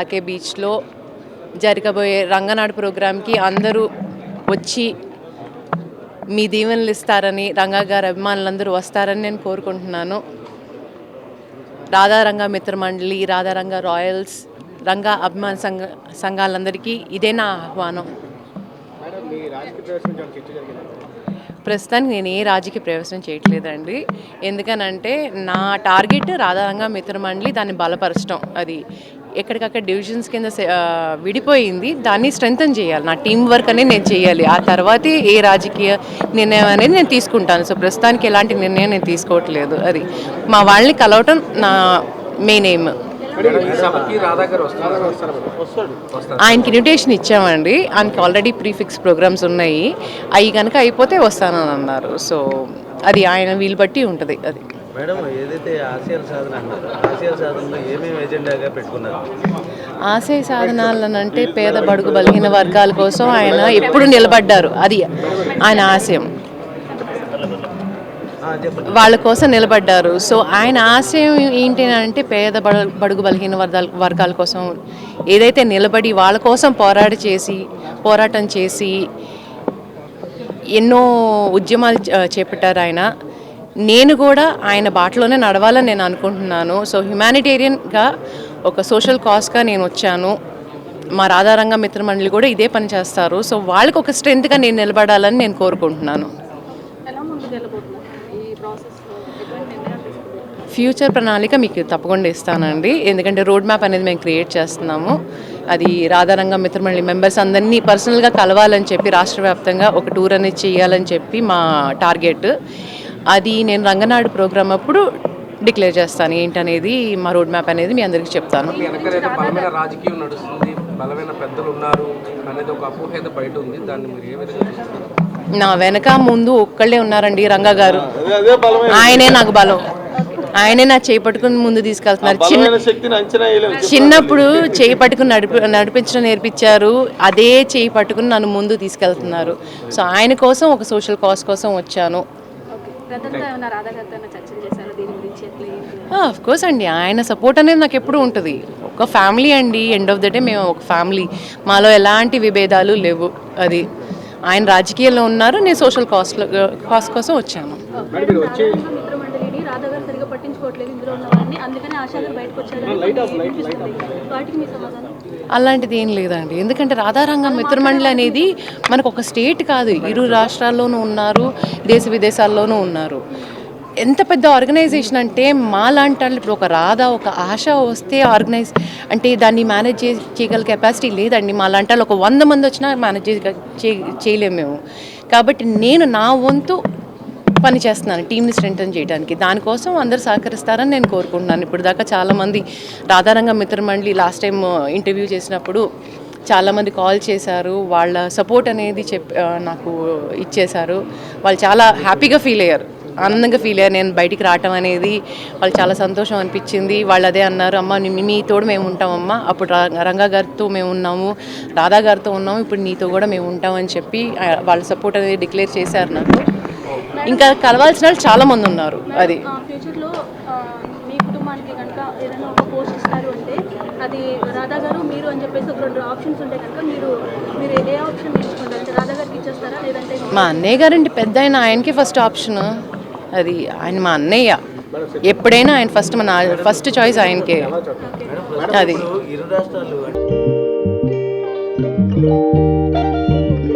ఆకే బీచ్లో జరగబోయే రంగనాడు ప్రోగ్రాంకి అందరూ వచ్చి మీ దీవెనలు ఇస్తారని, రంగా గారి అభిమానులందరూ వస్తారని నేను కోరుకుంటున్నాను. రాధారంగ మిత్రమండలి, రాధారంగ రాయల్స్, రంగా అభిమాన సంఘాలందరికీ ఇదే నా ఆహ్వానం. ప్రస్తుతానికి నేను ఏ రాజకీయ ప్రవేశం చేయట్లేదండి. ఎందుకనంటే నా టార్గెట్ రాధారంగ మిత్రమండలి, దాన్ని బలపరచడం. అది ఎక్కడికక్కడ డివిజన్స్ కింద విడిపోయింది, దాన్ని స్ట్రెంగ్తన్ చేయాలి. నా టీం వర్క్ అనేది నేను చేయాలి. ఆ తర్వాతే ఏ రాజకీయ నిర్ణయం అనేది నేను తీసుకుంటాను. సో ప్రస్తుతానికి ఎలాంటి నిర్ణయం నేను తీసుకోవట్లేదు. అది మా వాళ్ళని కలవటం నా మెయిన్ ఎయిమ్. ఆయనకి ఇన్విటేషన్ ఇచ్చామండి. ఆయనకి ఆల్రెడీ ప్రీఫిక్స్ ప్రోగ్రామ్స్ ఉన్నాయి. అవి కనుక అయిపోతే వస్తానని అన్నారు. సో అది ఆయన వీలు బట్టి ఉంటుంది. అది మేడం, ఏదైతే ఆశయ సాధన అన్నారు, ఆశయ సాధనలో ఏమేమి ఎజెండాగా పెట్టుకున్నారు? ఆశయ సాధనాలను అంటే పేద బడుగు బలహీన వర్గాల కోసం ఆయన ఎప్పుడు నిలబడ్డారు. అది ఆయన ఆశయం, వాళ్ళ కోసం నిలబడ్డారు. సో ఆయన ఆశయం ఏంటి అంటే పేద బడుగు బలహీన వర్గాల కోసం ఏదైతే నిలబడి వాళ్ళ కోసం పోరాటం చేసి ఎన్నో ఉద్యమాలు చేపట్టారు ఆయన. నేను కూడా ఆయన బాటలోనే నడవాలని నేను అనుకుంటున్నాను. సో హ్యుమానిటేరియన్గా ఒక సోషల్ కాజ్గా నేను వచ్చాను. మా రాధారంగ మిత్రమండలి కూడా ఇదే పని చేస్తారు. సో వాళ్ళకి ఒక స్ట్రెంత్గా నేను నిలబడాలని నేను కోరుకుంటున్నాను. ఫ్యూచర్ ప్రణాళిక మీకు తప్పకుండా ఇస్తానండి. ఎందుకంటే రోడ్ మ్యాప్ అనేది మేము క్రియేట్ చేస్తున్నాము. అది రాధారంగ మిత్రమండలి మెంబర్స్ అందరినీ పర్సనల్గా కలవాలని చెప్పి, రాష్ట్ర వ్యాప్తంగా ఒక టూర్ అనేది చేయాలని చెప్పి మా టార్గెట్. అది నేను రంగనాడు ప్రోగ్రామ్ అప్పుడు డిక్లేర్ చేస్తాను ఏంటనేది, మా రోడ్ మ్యాప్ అనేది మీ అందరికీ చెప్తాను. నా వెనక ముందు ఒక్కళ్ళే ఉన్నారండి, రంగా గారు. ఆయనే నాకు బలం. ఆయనే నా చేయి పట్టుకుని ముందు తీసుకెళ్తున్నారు. చిన్నప్పుడు చేయి పట్టుకుని నడిపించడం నేర్పించారు. అదే చేయి పట్టుకుని నన్ను ముందు తీసుకెళ్తున్నారు. సో ఆయన కోసం, ఒక సోషల్ కాజ్ కోసం వచ్చాను. ఆఫ్ కోర్స్ అండి, ఆయన సపోర్ట్ అనేది నాకు ఎప్పుడు ఉంటుంది. ఒక ఫ్యామిలీ అండి, ఎండ్ ఆఫ్ ద డే మేము ఒక ఫ్యామిలీ. మాలో ఎలాంటి విభేదాలు లేవు. అది ఆయన రాజకీయాల్లో ఉన్నారు, నేను సోషల్ కాజ్ కోసం వచ్చాను. అలాంటిది ఏం లేదండి. ఎందుకంటే రాధారంగ మిత్రమండలి అనేది మనకు ఒక స్టేట్ కాదు, ఇరు రాష్ట్రాల్లోనూ ఉన్నారు, దేశ విదేశాల్లోనూ ఉన్నారు. ఎంత పెద్ద ఆర్గనైజేషన్ అంటే మాలాంటి వాళ్ళు, ఇప్పుడు ఒక రాధా, ఒక ఆశ వస్తే ఆర్గనైజ్ అంటే దాన్ని మేనేజ్ చేయగల కెపాసిటీ లేదండి. మాలాంటి వాళ్ళు ఒక 100 మంది వచ్చినా మేనేజ్ చేయలేము మేము. కాబట్టి నేను నా వంతు పని చేస్తున్నాను టీంని స్ట్రెంగ్తన్ చేయడానికి. దానికోసం అందరూ సహకరిస్తారని నేను కోరుకుంటున్నాను. ఇప్పుడు దాకా చాలామంది రాధారంగ మిత్రమండలి లాస్ట్ టైం ఇంటర్వ్యూ చేసినప్పుడు చాలామంది కాల్ చేశారు. వాళ్ళ సపోర్ట్ అనేది నాకు ఇచ్చేశారు. వాళ్ళు చాలా హ్యాపీగా ఫీల్ అయ్యారు, ఆనందంగా ఫీల్ అయ్యారు. నేను బయటికి రావటం అనేది వాళ్ళు చాలా సంతోషం అనిపించింది. వాళ్ళు అదే అన్నారు, అమ్మ మీ తోడు మేము ఉంటామమ్మా. అప్పుడు రంగా గారితో మేము ఉన్నాము, రాధా గారితో ఉన్నాము, ఇప్పుడు నీతో కూడా మేము ఉంటామని చెప్పి వాళ్ళ సపోర్ట్ అనేది డిక్లేర్ చేశారు నాకు. ఇంకా కలవాల్సిన వాళ్ళు చాలా మంది ఉన్నారు. అది ఫ్యూచర్లో మీ కుటుంబానికి కనుక ఏదైనా ఒక పోస్ట్ ఇస్తారు అంటే అది రాధా గారు మీరు అని చెప్పేసి ఒక 2 ఆప్షన్స్ ఉంటే కనుక మీరు ఏ ఆప్షన్ ఎంచుకుంటారు? అంటే రాధా గారికి ఇచ్చేస్తారా, లేదంటే మా అన్నయ్య గారంటే పెద్ద ఆయనకి ఫస్ట్ ఆప్షన్. అది ఆయన మా అన్నయ్య, ఎప్పుడైనా ఆయన ఫస్ట్ చాయిస్ ఆయనకే. అది ఇరు రాష్ట్రాలు